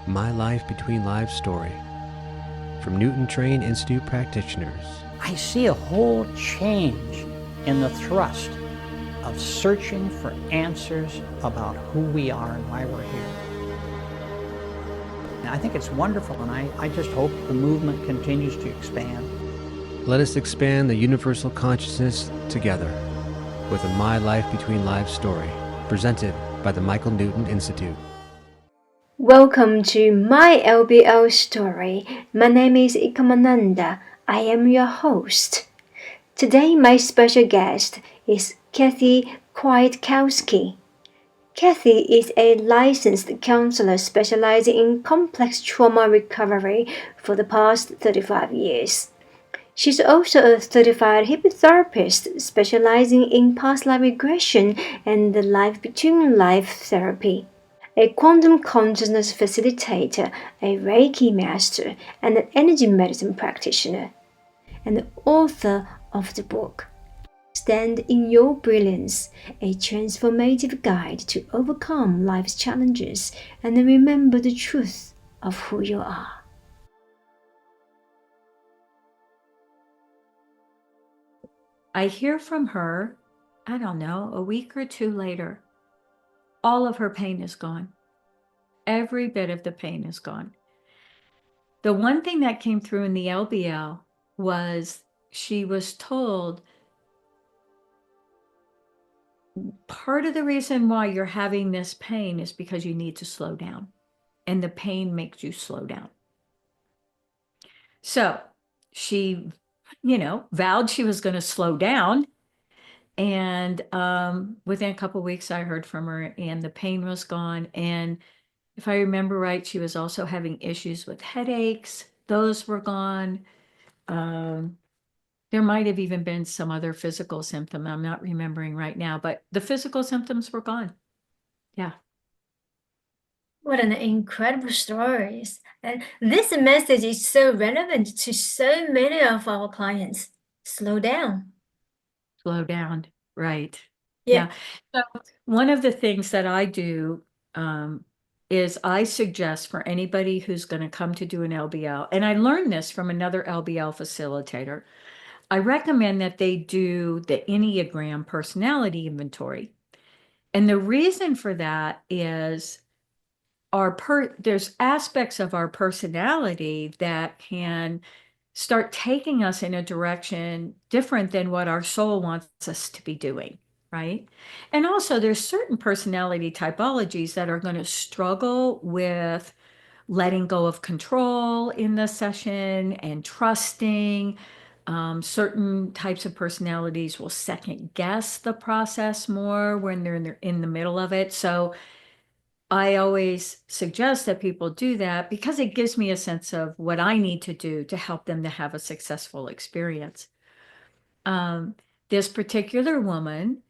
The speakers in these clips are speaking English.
My Life Between Lives story from Newton Trained Institute practitioners. I see a whole change in the thrust of searching for answers about who we are and why we're here. And I think it's wonderful, and I just hope the movement continues to expand. Let us expand the universal consciousness together with a My Life Between Lives story presented by the Michael Newton Institute. Welcome to My LBL Story. My name is Ekomananda. I am your host. Today my special guest is Kwiatkowski. Kathy is a licensed counselor specializing in complex trauma recovery for the past 35 years. She's also a certified hypnotherapist specializing in past life regression and the life between life therapy, a quantum consciousness facilitator, a Reiki master, and an energy medicine practitioner, and the author of the book Stand In Your Brilliance, a transformative guide to overcome life's challenges and remember the truth of who you are. I hear from her, I don't know, a week or two later. All of her pain is gone. Every bit of the pain is gone. The one thing that came through in the LBL was she was told part of the reason why you're having this pain is because you need to slow down, and the pain makes you slow down. So she, vowed she was going to slow down. And within a couple of weeks, I heard from her and the pain was gone. And if I remember right, she was also having issues with headaches. Those were gone. There might have even been some other physical symptom. I'm not remembering right now, but the physical symptoms were gone. Yeah. What an incredible story. And this message is so relevant to so many of our clients. Slow down. Slow down. Right. Yeah. So one of the things that I do is I suggest for anybody who's going to come to do an LBL, and I learned this from another LBL facilitator, I recommend that they do the Enneagram personality inventory. And the reason for that is there's aspects of our personality that can start taking us in a direction different than what our soul wants us to be doing, right? And also there's certain personality typologies that are going to struggle with letting go of control in the session and trusting. Certain types of personalities will second guess the process more when they're in the middle of it. So I always suggest that people do that because it gives me a sense of what I need to do to help them to have a successful experience. This particular woman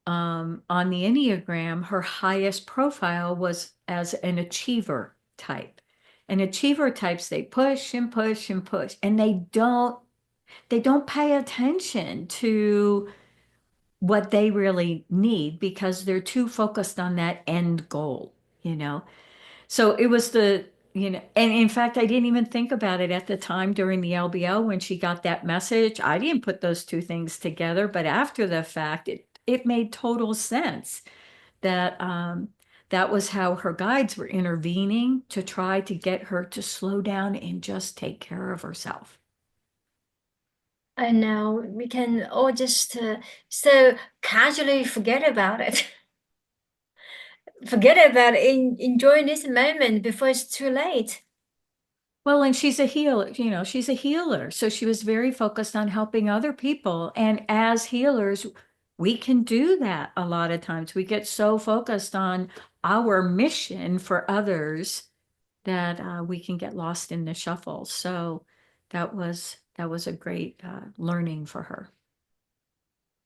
on the Enneagram, her highest profile was as an achiever type. And achiever types, they push and push and push, and they don't pay attention to what they really need because they're too focused on that end goal, So it was and in fact, I didn't even think about it at the time during the LBL when she got that message. I didn't put those two things together, but after the fact, it made total sense that that was how her guides were intervening to try to get her to slow down and just take care of herself. I know we can all just so casually forget about it. Forget about it, enjoying this moment before it's too late. Well, and she's a healer, she's a healer. So she was very focused on helping other people. And as healers, we can do that a lot of times. We get so focused on our mission for others that we can get lost in the shuffle. So that was a great learning for her.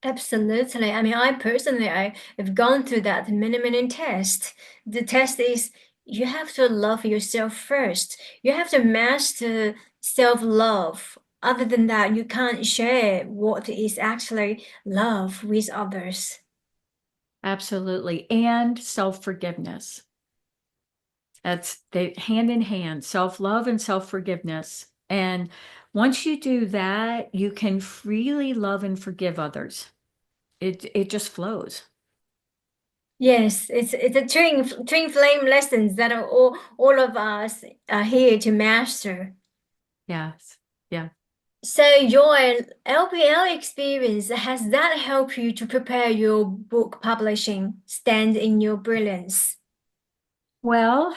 Absolutely. I mean, I personally, have gone through that many tests. The test is you have to love yourself first. You have to master self-love. Other than that, you can't share what is actually love with others. Absolutely. And self-forgiveness. They hand in hand, self-love and self-forgiveness. And once you do that, you can freely love and forgive others. It just flows. Yes, it's a twin flame lessons that are all of us are here to master. Yes. Yeah. So your LPL experience, has that helped you to prepare your book publishing, Stand in Your Brilliance? Well,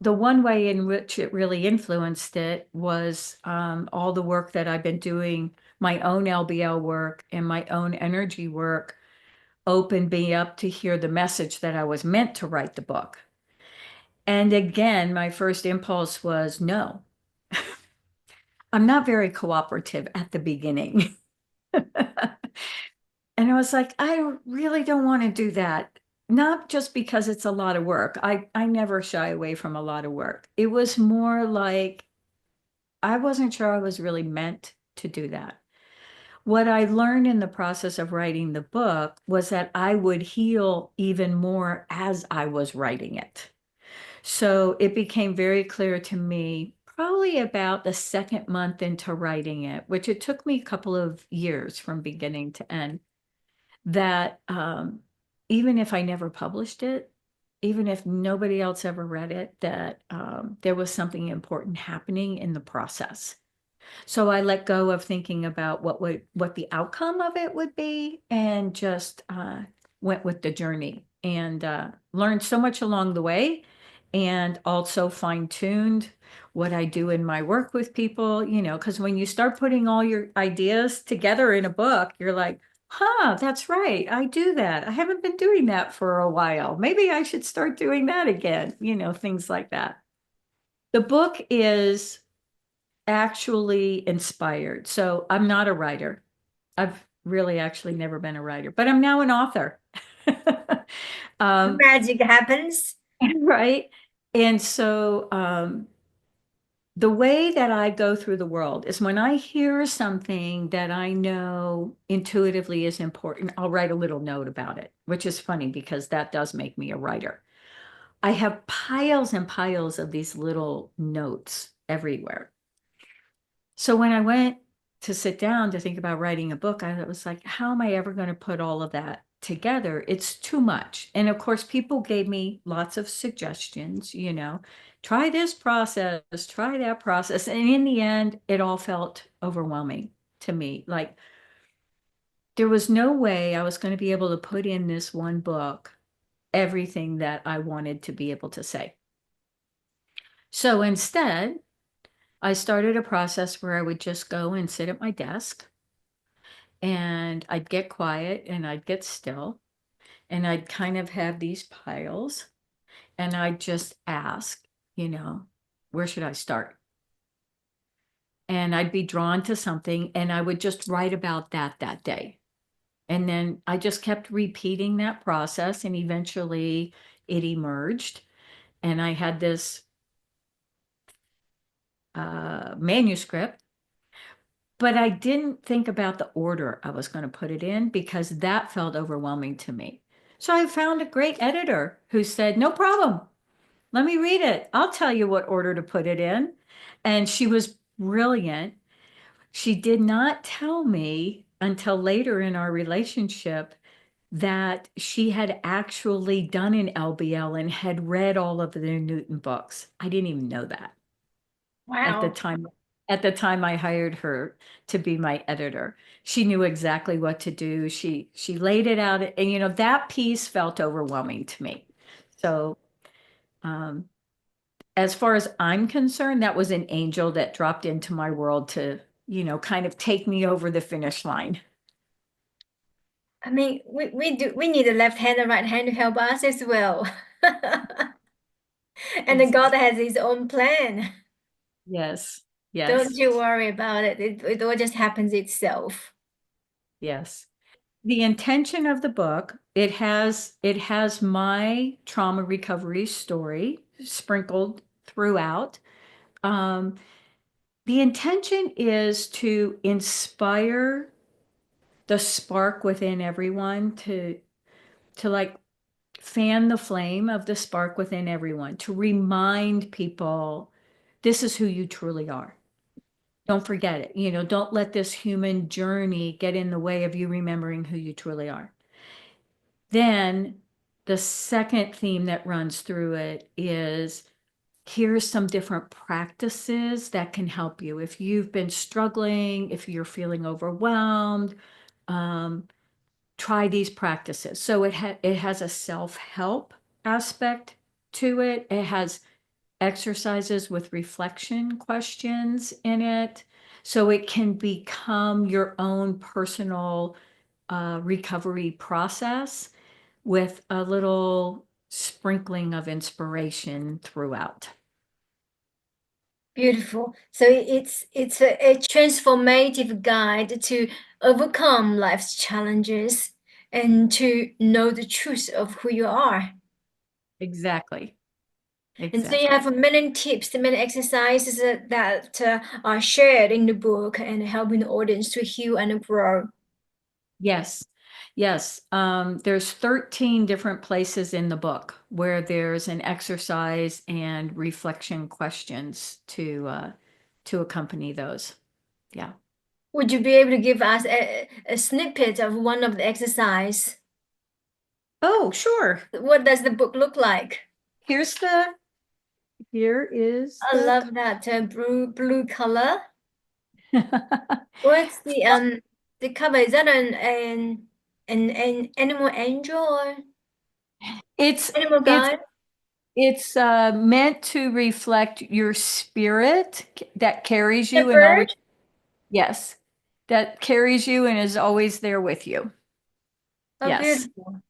the one way in which it really influenced it was all the work that I've been doing, my own LBL work and my own energy work opened me up to hear the message that I was meant to write the book. And again, my first impulse was no. I'm not very cooperative at the beginning. And I was like, I really don't want to do that. Not just because it's a lot of work. I never shy away from a lot of work. It was more like I wasn't sure I was really meant to do that. What I learned in the process of writing the book was that I would heal even more as I was writing it. So it became very clear to me, probably about the second month into writing it, which it took me a couple of years from beginning to end, that even if I never published it, even if nobody else ever read it, that there was something important happening in the process. So I let go of thinking about what the outcome of it would be, and just went with the journey, and learned so much along the way, and also fine-tuned what I do in my work with people, because when you start putting all your ideas together in a book, you're like, huh, that's right, I do that. I haven't been doing that for a while. Maybe I should start doing that again, things like that. The book is actually inspired. So I'm not a writer. I've really actually never been a writer, but I'm now an author. Magic happens. Right. And so the way that I go through the world is when I hear something that I know intuitively is important, I'll write a little note about it, which is funny because that does make me a writer. I have piles and piles of these little notes everywhere. So when I went to sit down to think about writing a book, I was like, how am I ever going to put all of that together? It's too much. And of course, people gave me lots of suggestions, try this process, try that process. And in the end, it all felt overwhelming to me. Like there was no way I was going to be able to put in this one book everything that I wanted to be able to say. So instead, I started a process where I would just go and sit at my desk, and I'd get quiet and I'd get still, and I'd kind of have these piles, and I'd just ask, where should I start? And I'd be drawn to something, and I would just write about that day. And then I just kept repeating that process, and eventually it emerged. And I had this manuscript, but I didn't think about the order I was going to put it in because that felt overwhelming to me. So I found a great editor who said, no problem. Let me read it. I'll tell you what order to put it in. And she was brilliant. She did not tell me until later in our relationship that she had actually done an LBL and had read all of the Newton books. I didn't even know that at the Wow. time. At the time I hired her to be my editor, she knew exactly what to do. She laid it out, and that piece felt overwhelming to me. So as far as I'm concerned, that was an angel that dropped into my world to, kind of take me over the finish line. I mean, we need a left hand and right hand to help us as well. And then God Exactly. has his own plan. Yes. Don't Yes. you worry about it. It all just happens itself. Yes. The intention of the book, it has my trauma recovery story sprinkled throughout. Um, the intention is to inspire the spark within everyone to like fan the flame of the spark within everyone, to remind people this is who you truly are. Don't forget it. You know, don't let this human journey get in the way of you remembering who you truly are. Then the second theme that runs through it is, here's some different practices that can help you. If you've been struggling, if you're feeling overwhelmed, try these practices. So it has a self-help aspect to it. It has exercises with reflection questions in it. So it can become your own personal recovery process with a little sprinkling of inspiration throughout. Beautiful. So it's a transformative guide to overcome life's challenges and to know the truth of who you are. Exactly. And so you have many tips, many exercises that are shared in the book and helping the audience to heal and grow. Yes. Yes. There's 13 different places in the book where there's an exercise and reflection questions to accompany those. Yeah. Would you be able to give us a snippet of one of the exercise? Oh, sure. What does the book look like? Here is I love that blue color. What's the cover? Is that an animal angel or It's animal it's guide? it's meant to reflect your spirit that carries A you and always, bird? yes, that carries you and is always there with you. Oh, Yes. beautiful.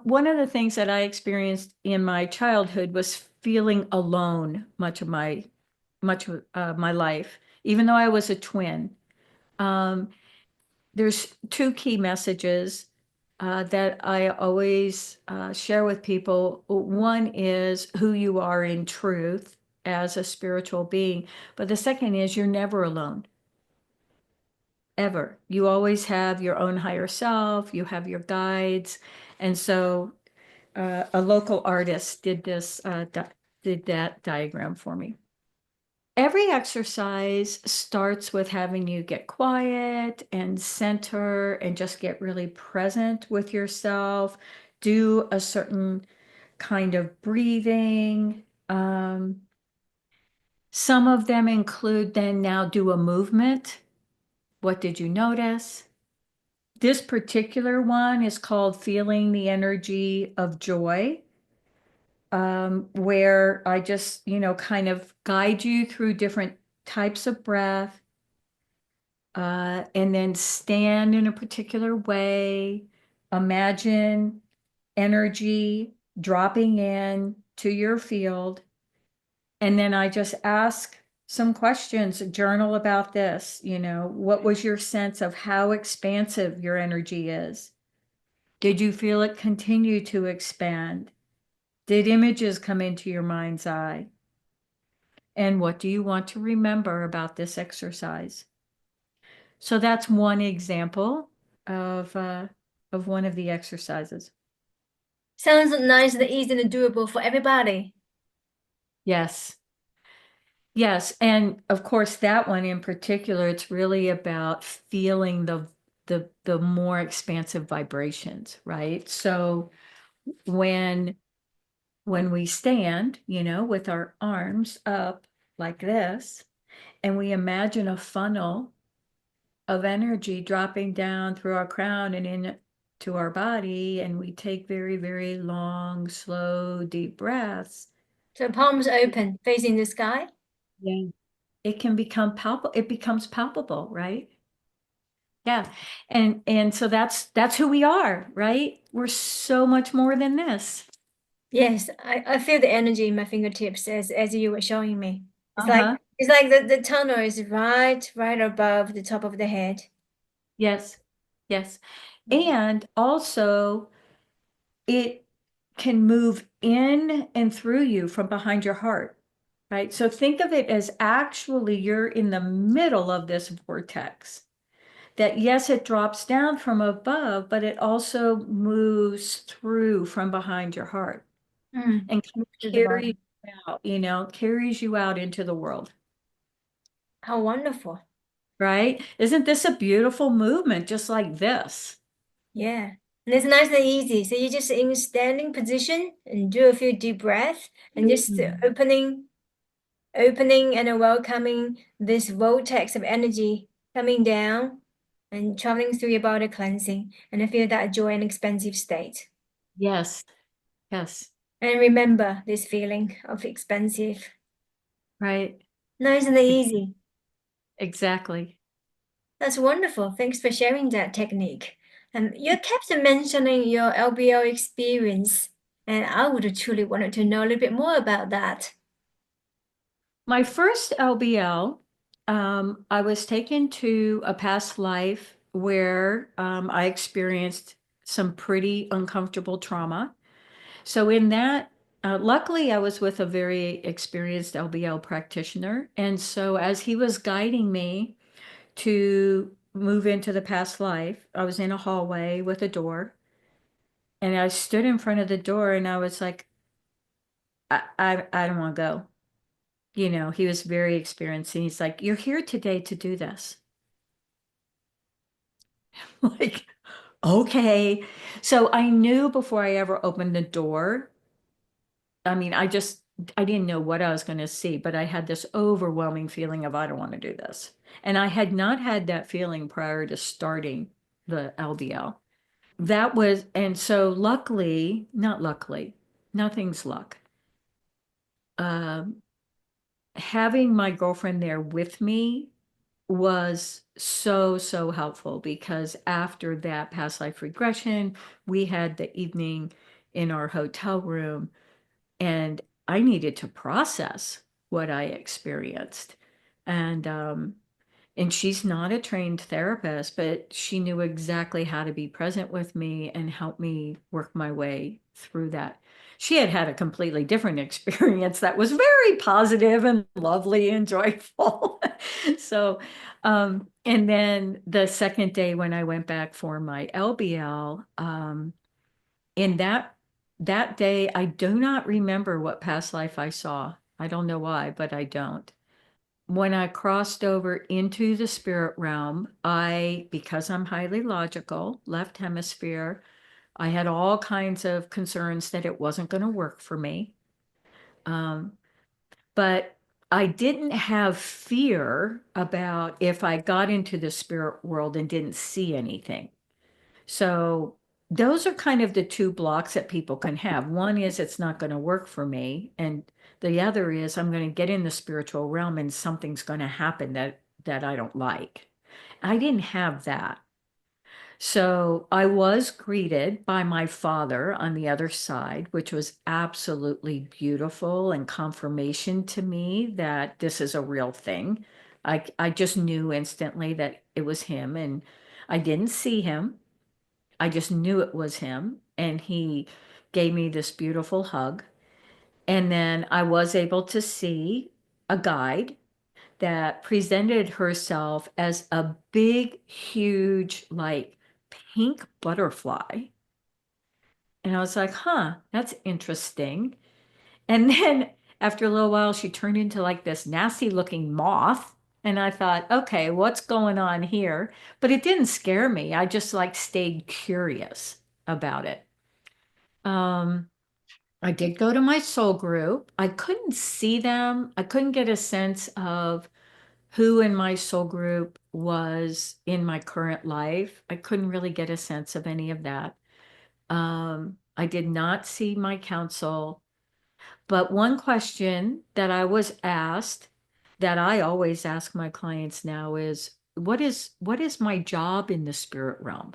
One of the things that I experienced in my childhood was feeling alone much of my life, even though I was a twin. Um, there's two key messages that I always share with people. One is who you are in truth as a spiritual being, but the second is you're never alone, ever. You always have your own higher self, you have your guides. And so a local artist did that diagram for me. Every exercise starts with having you get quiet and center and just get really present with yourself. Do a certain kind of breathing. Some of them include then now do a movement. What did you notice? This particular one is called Feeling the Energy of Joy, where I just, kind of guide you through different types of breath, and then stand in a particular way. Imagine energy dropping in to your field. And then I just ask some questions, journal about this. What was your sense of how expansive your energy is? Did you feel it continue to expand? Did images come into your mind's eye? And what do you want to remember about this exercise? So that's one example of one of the exercises. Sounds nice and easy and doable for everybody. Yes. Yes. And of course, that one in particular, it's really about feeling the more expansive vibrations, right? So when we stand, with our arms up like this, and we imagine a funnel of energy dropping down through our crown and into our body, and we take very, very long, slow, deep breaths. So palms open, facing the sky. Yeah. It can become palpable. It becomes palpable, right? Yeah. And so that's who we are, right? We're so much more than this. Yes, I feel the energy in my fingertips as you were showing me. It's Uh-huh. like the tunnel is right above the top of the head. Yes. Yes. And also it can move in and through you from behind your heart, right? So think of it as actually you're in the middle of this vortex that yes, it drops down from above, but it also moves through from behind your heart and comes to the Carry. bottom out, carries you out into the world, How wonderful. right? Isn't this a beautiful movement, just like this? Yeah. And it's nice and easy. So you just in standing position and do a few deep breaths and just opening and welcoming this vortex of energy coming down and traveling through your body, cleansing, and I feel that joy and expansive state. Yes, yes, And remember this feeling of expansive. right. Nice and easy. Exactly. That's wonderful. Thanks for sharing that technique. You kept mentioning your LBL experience, and I would truly wanted to know a little bit more about that. My first LBL, I was taken to a past life where I experienced some pretty uncomfortable trauma. So in that, luckily, I was with a very experienced LBL practitioner. And so as he was guiding me to move into the past life, I was in a hallway with a door. And I stood in front of the door and I was like, I don't want to go. He was very experienced and he's like, you're here today to do this. Like, okay. So I knew before I ever opened the door. I mean, I didn't know what I was going to see, but I had this overwhelming feeling of, I don't want to do this. And I had not had that feeling prior to starting the LBL. And so luckily, not luckily, nothing's luck. Um, Having my girlfriend there with me was so, so helpful because after that past life regression, we had the evening in our hotel room and I needed to process what I experienced. And and she's not a trained therapist, but she knew exactly how to be present with me and help me work my way through that. She had had a completely different experience that was very positive and lovely and joyful. So, and then the second day when I went back for my LBL, in that day, I do not remember what past life I saw. I don't know why, but I don't. When I crossed over into the spirit realm, because I'm highly logical, left hemisphere, I had all kinds of concerns that it wasn't going to work for me. Um, but I didn't have fear about if I got into the spirit world and didn't see anything. So those are kind of the two blocks that people can have. One is it's not going to work for me, and the other is I'm going to get in the spiritual realm and something's going to happen that I don't like. I didn't have that. So I was greeted by my father on the other side, which was absolutely beautiful and confirmation to me that this is a real thing. I just knew instantly that it was him, and I didn't see him. I just knew it was him. And he gave me this beautiful hug. And then I was able to see a guide that presented herself as a big, huge, like pink butterfly. And I was like, huh, that's interesting. And then after a little while, she turned into like this nasty looking moth. And I thought, okay, what's going on here? But it didn't scare me. I just like stayed curious about it. Um, I did go to my soul group. I couldn't see them. I couldn't get a sense of who in my soul group was in my current life. I couldn't really get a sense of any of that. I did not see my counsel. But one question that I was asked that I always ask my clients now is what is my job in the spirit realm?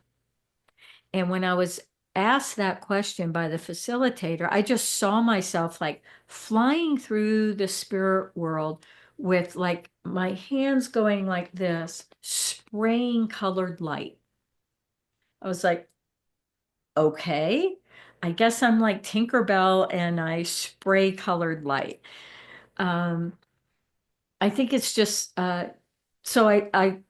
And when I was asked that question by the facilitator, I just saw myself like flying through the spirit world with like my hands going like this, spraying colored light. I was like, okay, I guess I'm like Tinkerbell and I spray colored light. Um, I think it's just so I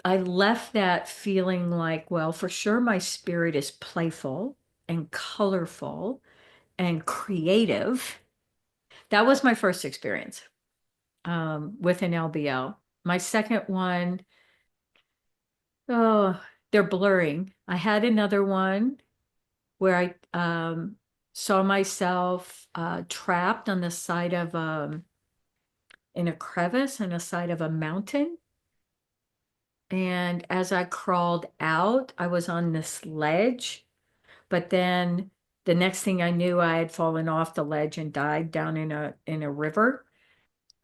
I left that feeling like, well, for sure my spirit is playful and colorful and creative. That was my first experience with an LBL. My second one, oh, they're blurring. I had another one where I saw myself trapped on the side of in a crevice on the side of a mountain. And as I crawled out, I was on this ledge, but then the next thing I knew, I had fallen off the ledge and died down in a river.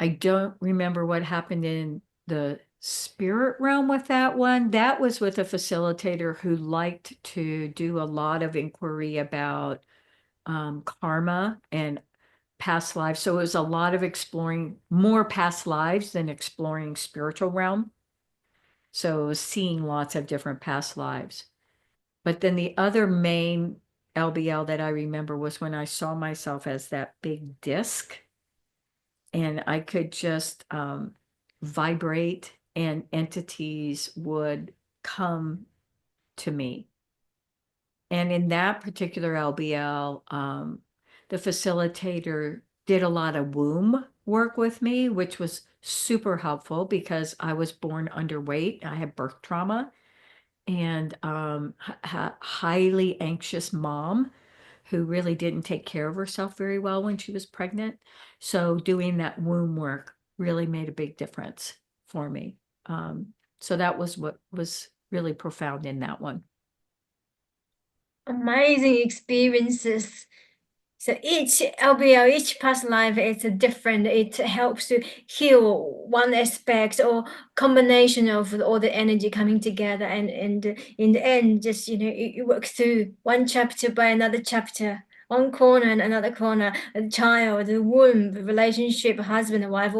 I don't remember what happened in the spirit realm with that one. That was with a facilitator who liked to do a lot of inquiry about karma and past lives. So it was a lot of exploring more past lives than exploring spiritual realm. So it was seeing lots of different past lives. But then the other main LBL that I remember was when I saw myself as that big disc, and I could just vibrate and entities would come to me. And in that particular LBL, the facilitator did a lot of womb work with me, which was super helpful because I was born underweight. I had birth trauma and highly anxious mom who really didn't take care of herself very well when she was pregnant. So doing that womb work really made a big difference for me. So that was what was really profound in that one. Amazing experiences. So each LBL, each past life is different. It helps to heal one aspect or combination of all the energy coming together, and in the end, just you work through one chapter by another chapter, one corner and another corner, a child, the womb, the relationship, husband and wife,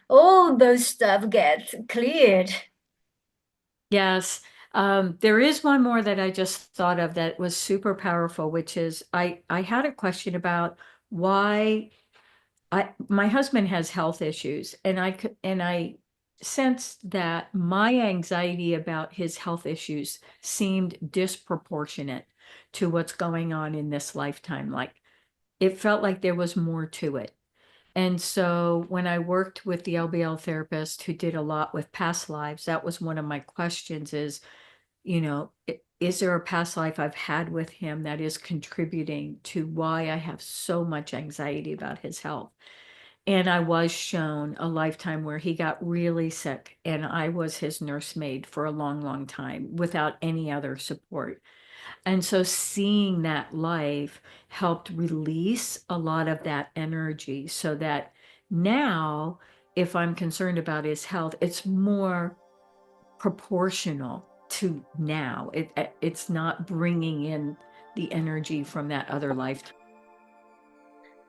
all those stuff gets cleared. Yes. There is one more that I just thought of that was super powerful, which is I had a question about why my husband has health issues, and I sensed that my anxiety about his health issues seemed disproportionate to what's going on in this lifetime. Like it felt like there was more to it. And so when I worked with the LBL therapist who did a lot with past lives, that was one of my questions is, is there a past life I've had with him that is contributing to why I have so much anxiety about his health? And I was shown a lifetime where he got really sick and I was his nursemaid for a long, long time without any other support. And so seeing that life helped release a lot of that energy so that now, if I'm concerned about his health, it's more proportional to now. It's not bringing in the energy from that other lifetime.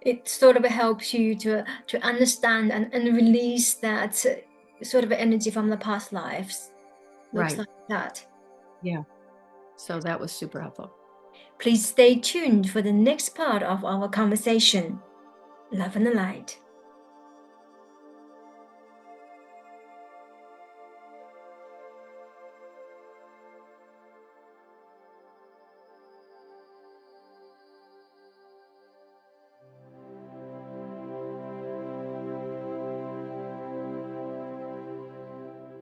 It sort of helps you to understand and release that sort of energy from the past lives. Looks Right. like that. Yeah. So that was super helpful. Please stay tuned for the next part of our conversation. Love and light.